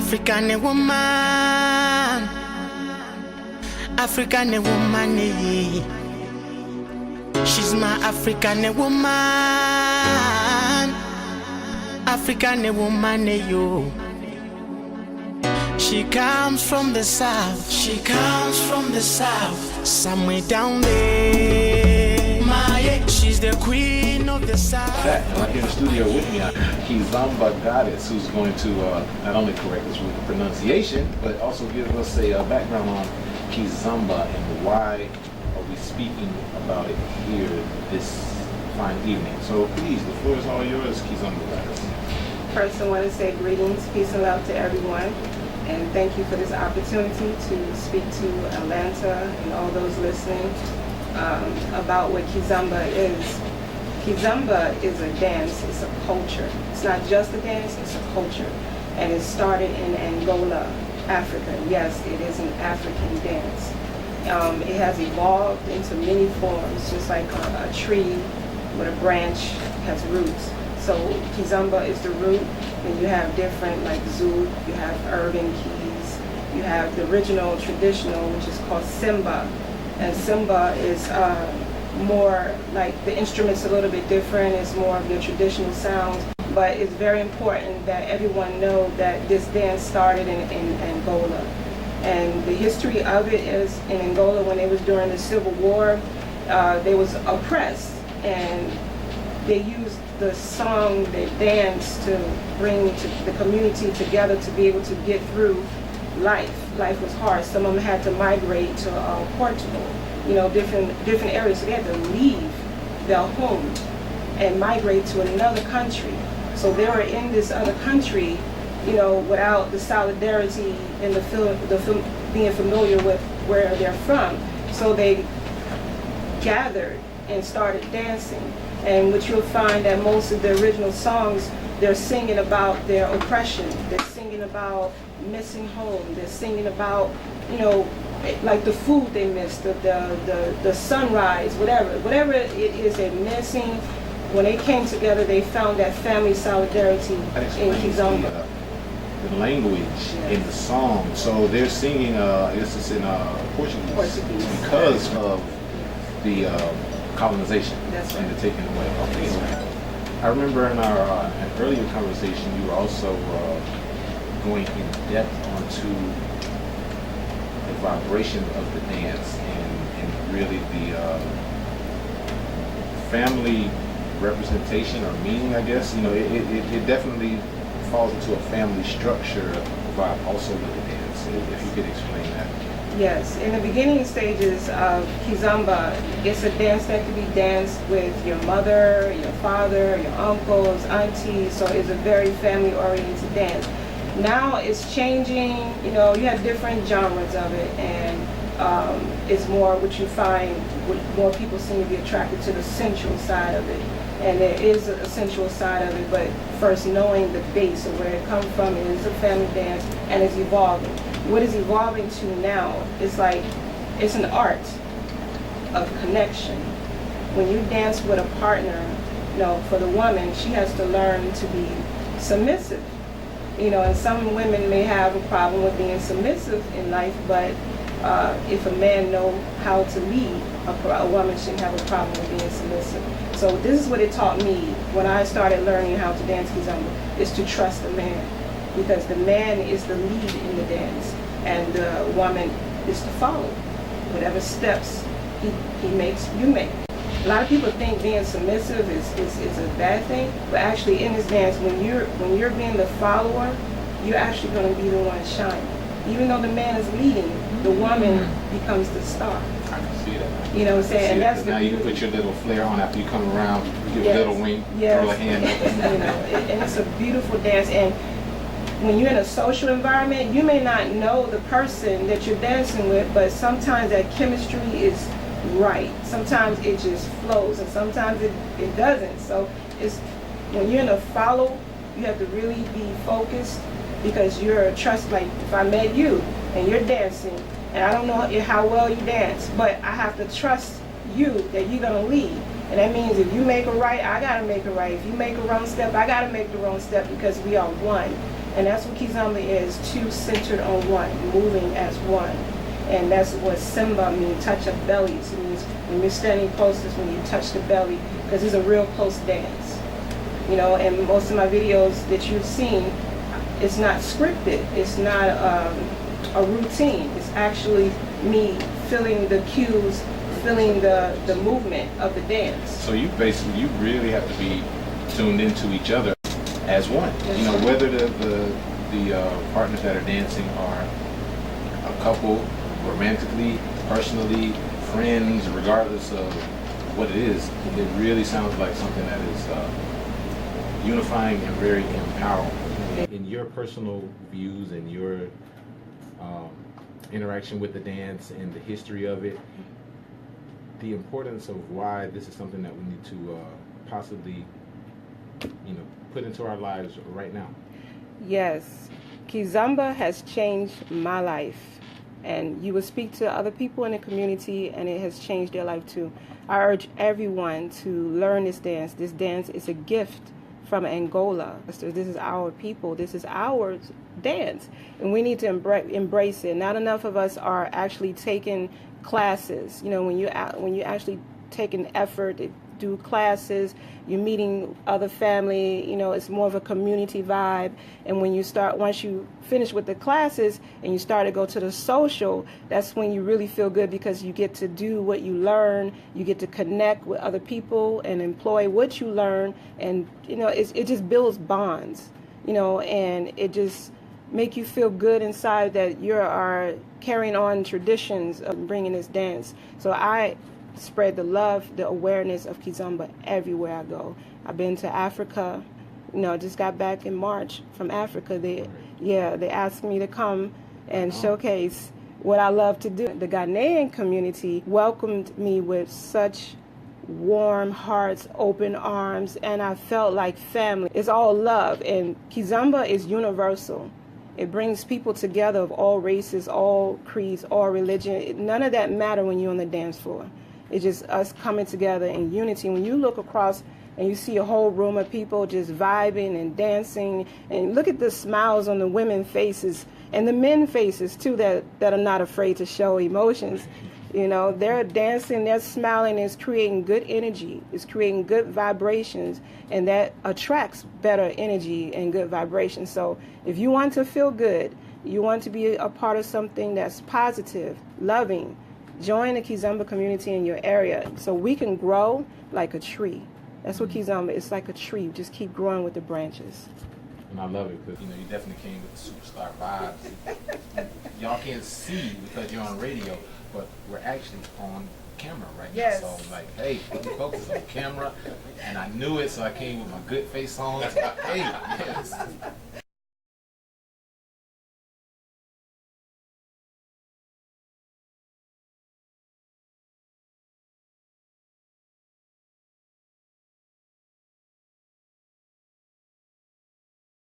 African woman, African woman, she's my African woman, African woman, yo. She comes from the south, she comes from the south, somewhere down there. She's the queen of the south. And I'm here in the studio with me, Kizomba goddess, who's going to not only correct us with the pronunciation, but also give us a background on Kizomba and why are we speaking about it here this fine evening. So please, the floor is all yours, Kizomba goddess. First, I want to say greetings, peace and love to everyone, and thank you for this opportunity to speak to Atlanta and all those listening about what Kizomba is. Kizomba is a dance, it's a culture. It's not just a dance, it's a culture. And it started in Angola, Africa. Yes, it is an African dance. It has evolved into many forms, just like a tree with a branch has roots. So Kizomba is the root, and you have different like zouk, you have urban keys, you have the original traditional, which is called Simba. And Simba is more like the instrument's a little bit different, it's more of your traditional sounds, but it's very important that everyone know that this dance started in Angola. And the history of it is in Angola, when it was during the Civil War, they was oppressed, and they used the song, the dance to bring the community together to be able to get through life. Life was hard. Some of them had to migrate to Portugal, you know, different areas. So they had to leave their home and migrate to another country. So they were in this other country, you know, without the solidarity and the being familiar with where they're from. So they gathered and started dancing. And what you'll find that most of the original songs, they're singing about their oppression. They're singing about missing home. They're singing about, you know, like the food they missed, the sunrise, whatever it is they're missing. When they came together, they found that family solidarity in Kizomba. The language in the song. So they're singing, I guess it's in Portuguese because of the colonization and the taking away of these. I remember in our an earlier conversation, you were also going in depth onto the vibration of the dance and really the family representation or meaning, I guess. You know, it definitely falls into a family structure vibe also with the dance. If you could explain that. Yes, in the beginning stages of Kizomba, it's a dance that can be danced with your mother, your father, your uncles, aunties, so it's a very family-oriented dance. Now it's changing, you know, you have different genres of it, and it's more what you find, more people seem to be attracted to the sensual side of it. And there is a sensual side of it, but first knowing the base of where it comes from, it is a family dance, and it's evolving. What is evolving to now is like, it's an art of connection. When you dance with a partner, you know, for the woman, she has to learn to be submissive. You know, and some women may have a problem with being submissive in life, but if a man know how to lead, a woman shouldn't have a problem with being submissive. So this is what it taught me when I started learning how to dance Kizomba, is to trust the man. Because the man is the lead in the dance, and the woman is to follow. Whatever steps he makes, you make. A lot of people think being submissive is a bad thing, but actually in this dance, when you're being the follower, you're actually going to be the one shining. Even though the man is leading, the woman becomes the star. I can see that. You know what I'm saying? And that's now you can put your little flair on after you come around, give a little wink, throw a hand up. You know, and it's a beautiful dance. And when you're in a social environment, you may not know the person that you're dancing with, but sometimes that chemistry is right. Sometimes it just flows, and sometimes it doesn't. So it's when you're in a follow, you have to really be focused, because you're a trust. Like if I met you and you're dancing, and I don't know how well you dance, but I have to trust you that you're gonna lead. And that means if you make a right, I gotta make a right. If you make a wrong step, I gotta make the wrong step, because we are one. And that's what Kizomba is, two centered on one, moving as one. And that's what Simba means, touch of bellies. It means when you're standing closest, when you touch the belly, because it's a real close dance. You know, and most of my videos that you've seen, it's not scripted. It's not a routine. It's actually me feeling the cues, feeling the movement of the dance. So you really have to be tuned into each other as one. Yes, you know, sir. whether the partners that are dancing are a couple, romantically, personally, friends, regardless of what it is, it really sounds like something that is unifying and very empowering. In your personal views and your interaction with the dance and the history of it, the importance of why this is something that we need to possibly, put into our lives right now. Yes, Kizomba has changed my life, and you will speak to other people in the community, and it has changed their life too. I urge everyone to learn this dance. This dance is a gift from Angola. So this is our people. This is our dance, and we need to embrace it. Not enough of us are actually taking classes. You know, when you actually take an effort to do classes, you're meeting other family. You know, it's more of a community vibe. And when you start, once you finish with the classes and you start to go to the social, that's when you really feel good, because you get to do what you learn. You get to connect with other people and employ what you learn, and it just builds bonds. And it just make you feel good inside that you are carrying on traditions of bringing this dance. So I spread the love, the awareness of Kizomba everywhere I go. I've been to Africa. Just got back in March from Africa. They asked me to come and showcase what I love to do. The Ghanaian community welcomed me with such warm hearts, open arms, and I felt like family. It's all love, and Kizomba is universal. It brings people together of all races, all creeds, all religion. None of that matter when you're on the dance floor. It's just us coming together in unity. When you look across and you see a whole room of people just vibing and dancing, and look at the smiles on the women's faces and the men's faces too, that are not afraid to show emotions. They're dancing, they're smiling, it's creating good energy, it's creating good vibrations, and that attracts better energy and good vibrations. So if you want to feel good, you want to be a part of something that's positive, loving, join the Kizomba community in your area so we can grow like a tree. That's what Kizomba is, like a tree. You just keep growing with the branches. And I love it because, you definitely came with the superstar vibes. Y'all can't see because you're on radio, but we're actually on camera right Yes. now. So I'm like, hey, focus on camera. And I knew it, so I came with my good face on. Hey, yes.